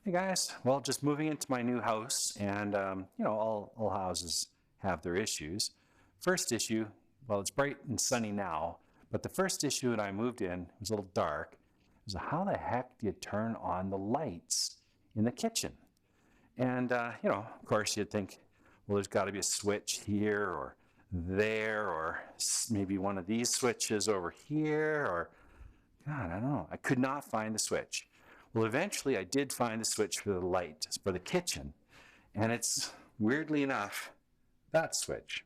Hey guys, well, just moving into my new house, and all houses have their issues. First issue, well, it's bright and sunny now, but the first issue when I moved in was a little dark. Was how the heck do you turn on the lights in the kitchen? And of course, you'd think, well, there's got to be a switch here or there, or maybe one of these switches over here, or God, I don't know. I could not find the switch. Well, eventually I did find the switch for the light, for the kitchen. And it's, weirdly enough, that switch.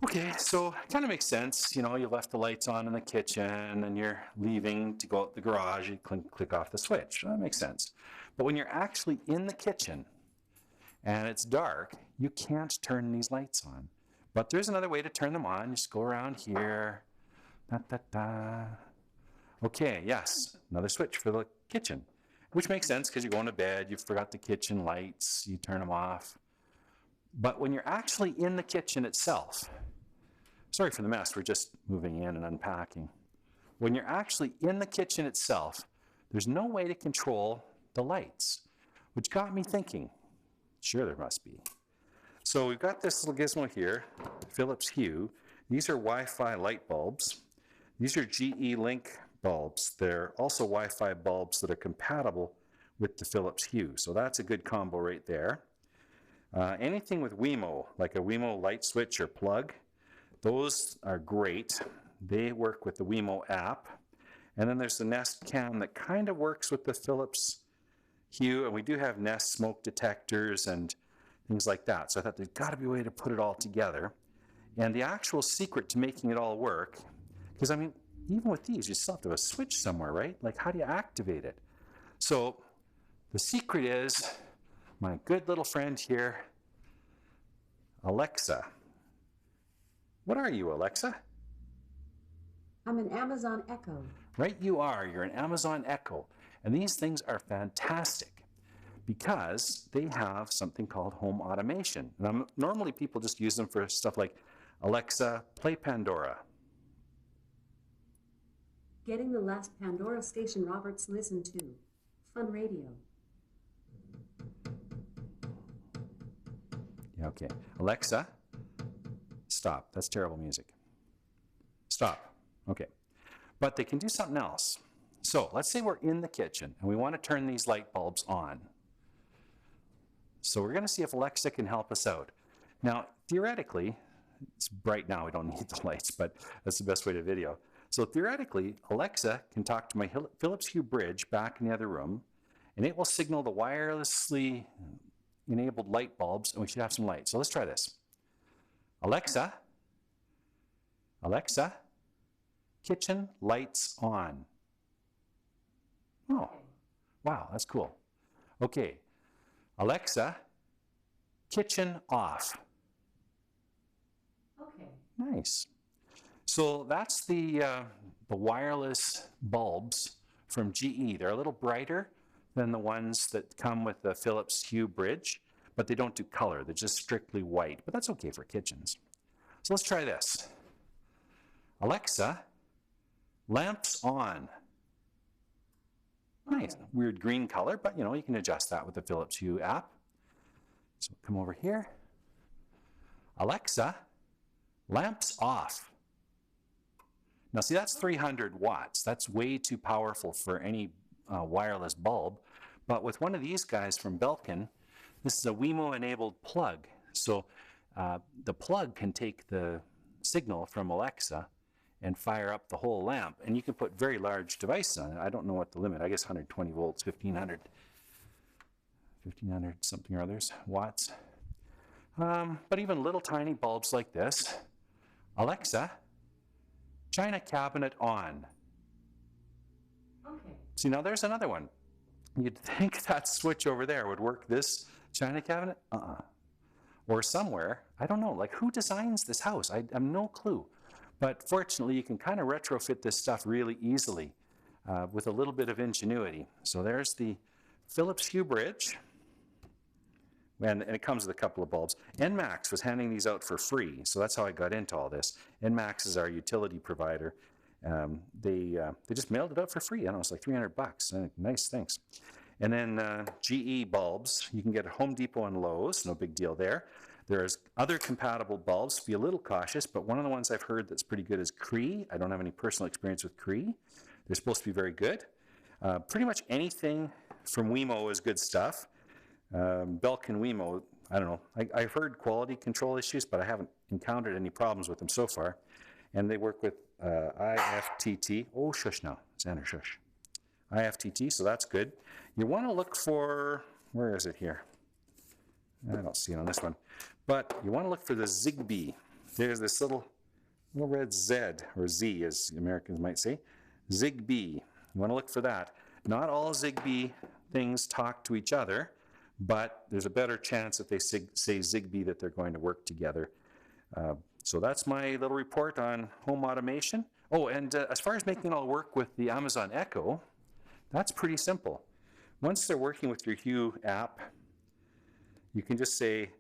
Okay, so it kind of makes sense. You left the lights on in the kitchen and you're leaving to go out the garage, you click off the switch. That makes sense. But when you're actually in the kitchen and it's dark, you can't turn these lights on. But there's another way to turn them on. You just go around here. Da, da, da. Okay, yes, another switch for the kitchen, which makes sense because you're going to bed, you forgot the kitchen lights, you turn them off. But when you're actually in the kitchen itself, sorry for the mess, we're just moving in and unpacking. When you're actually in the kitchen itself, there's no way to control the lights, which got me thinking, sure there must be. So we've got this little gizmo here, Philips Hue. These are Wi-Fi light bulbs. These are GE Link bulbs. They're also Wi-Fi bulbs that are compatible with the Philips Hue. So that's a good combo right there. Anything with Wemo, like a Wemo light switch or plug, those are great. They work with the Wemo app. And then there's the Nest Cam that kind of works with the Philips Hue. And we do have Nest smoke detectors and things like that. So I thought there's got to be a way to put it all together. And the actual secret to making it all work, because I mean, even with these, you still have to have a switch somewhere, right? Like, how do you activate it? So the secret is my good little friend here, Alexa. What are you, Alexa? I'm an Amazon Echo. Right, you are. You're an Amazon Echo. And these things are fantastic because they have something called home automation. And normally people just use them for stuff like, Alexa, play Pandora. Getting the last Pandora station Roberts listened to. Fun radio. Yeah, okay. Alexa, stop. That's terrible music. Stop. Okay. But they can do something else. So let's say we're in the kitchen and we want to turn these light bulbs on. So we're going to see if Alexa can help us out. Now, theoretically, it's bright now, we don't need the lights, but that's the best way to video. So theoretically, Alexa can talk to my Philips Hue bridge back in the other room, and it will signal the wirelessly enabled light bulbs, and we should have some light. So let's try this. Alexa, Alexa, kitchen lights on. Oh, wow, that's cool. Okay, Alexa, kitchen off. Okay. Nice. So that's the wireless bulbs from GE. They're a little brighter than the ones that come with the Philips Hue bridge, but they don't do color. They're just strictly white, but that's okay for kitchens. So let's try this. Alexa, lamps on. Nice, weird green color, but you can adjust that with the Philips Hue app. So come over here. Alexa, lamps off. Now see, that's 300 watts. That's way too powerful for any wireless bulb. But with one of these guys from Belkin, this is a Wemo-enabled plug. So the plug can take the signal from Alexa and fire up the whole lamp. And you can put very large devices on it. I don't know what the limit, I guess 120 volts, 1500 something or others watts. But even little tiny bulbs like this. Alexa, China cabinet on. Okay. See, now there's another one. You'd think that switch over there would work this China cabinet? Or somewhere, I don't know, like who designs this house? I have no clue. But fortunately, you can kind of retrofit this stuff really easily with a little bit of ingenuity. So there's the Philips Hue bridge. And it comes with a couple of bulbs. NMAX was handing these out for free, so that's how I got into all this. NMAX is our utility provider. They just mailed it out for free. I don't know, it's like $300. Nice, thanks. And then GE bulbs, you can get at Home Depot and Lowe's, no big deal there. There's other compatible bulbs, be a little cautious, but one of the ones I've heard that's pretty good is Cree. I don't have any personal experience with Cree. They're supposed to be very good. Pretty much anything from Wemo is good stuff. Belkin Wemo, I don't know. I've heard quality control issues, but I haven't encountered any problems with them so far. And they work with IFTT. Oh, shush now. Xander, shush. IFTT, so that's good. You want to look for, where is it here? I don't see it on this one. But you want to look for the Zigbee. There's this little red Z, or Z as Americans might say. Zigbee. You want to look for that. Not all Zigbee things talk to each other, but there's a better chance if they say Zigbee that they're going to work together. So that's my little report on home automation. Oh, and as far as making it all work with the Amazon Echo, that's pretty simple. Once they're working with your Hue app, you can just say,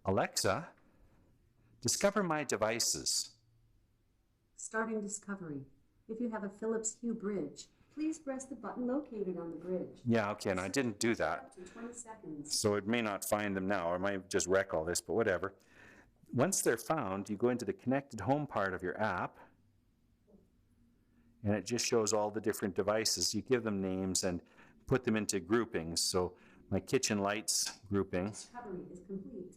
Alexa, discover my devices. Starting discovery. If you have a Philips Hue bridge, please press the button located on the bridge. Yeah, okay, and I didn't do that. Up to 20 seconds. So it may not find them now, or it might just wreck all this, but whatever. Once they're found, you go into the connected home part of your app, and it just shows all the different devices. You give them names and put them into groupings. So my kitchen lights grouping. Discovery is complete.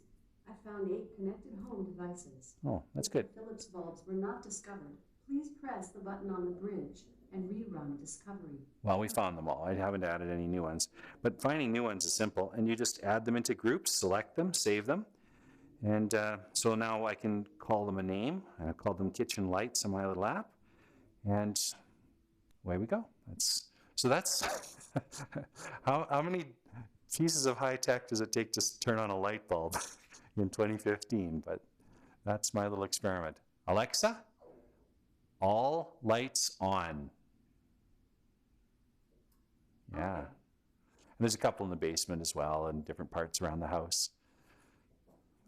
I found 8 connected home devices. Oh, that's good. If the Philips bulbs were not discovered, please press the button on the bridge and rerun discovery. Well, we found them all. I haven't added any new ones. But finding new ones is simple, and you just add them into groups, select them, save them. And so now I can call them a name. I called them kitchen lights in my little app. And away we go. That's how many pieces of high tech does it take to turn on a light bulb in 2015? But that's my little experiment. Alexa, all lights on. Yeah. And there's a couple in the basement as well and different parts around the house.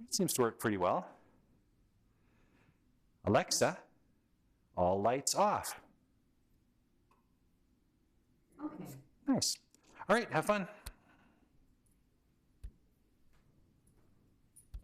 It seems to work pretty well. Alexa, all lights off. Okay. Nice. All right, have fun.